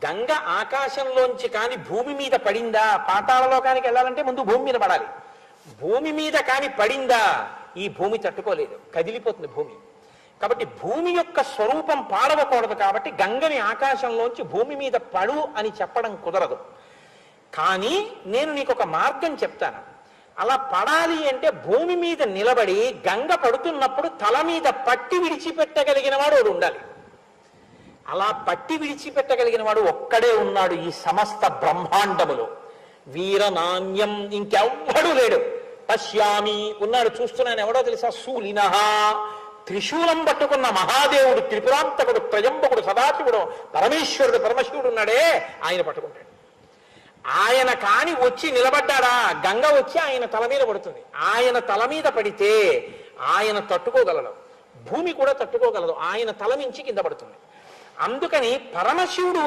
గంగ ఆకాశంలోంచి కాని భూమి మీద పడిందా, పాతాళలోకానికి వెళ్ళాలంటే ముందు భూమి మీద పడాలి. భూమి మీద కాని పడిందా, ఈ భూమి తట్టుకోలేదు, కదిలిపోతుంది భూమి. కాబట్టి భూమి యొక్క స్వరూపం పాడవకూడదు. కాబట్టి గంగని ఆకాశంలోంచి భూమి మీద పడు అని చెప్పడం కుదరదు. కానీ నేను నీకు ఒక మార్గం చెప్తాను. అలా పడాలి అంటే భూమి మీద నిలబడి గంగ పడుతున్నప్పుడు తల మీద పట్టి విడిచిపెట్టగలిగిన వాడు ఒకడు ఉండాలి. అలా పట్టి విడిచిపెట్టగలిగిన వాడు ఒక్కడే ఉన్నాడు ఈ సమస్త బ్రహ్మాండములో. వీరనాణ్యం, ఇంకెవ్వడూ లేడు. పశ్యామి ఉన్నాడు, చూస్తున్నాను. ఎవడో తెలుసా? శూలినః, త్రిశూలం పట్టుకున్న మహాదేవుడు, త్రిపురాంతకుడు, త్రయంబకుడు, సదాశివుడు, పరమేశ్వరుడు, పరమశివుడు ఉన్నాడే, ఆయన పట్టుకుంటాడు. ఆయన కాని వచ్చి నిలబడ్డాడా, గంగ వచ్చి ఆయన తల మీద పడుతుంది. ఆయన తల మీద పడితే ఆయన తట్టుకోగలడు, భూమి కూడా తట్టుకోగలదు. ఆయన తల నుంచి కింద పడుతుంది. అందుకని పరమశివుడు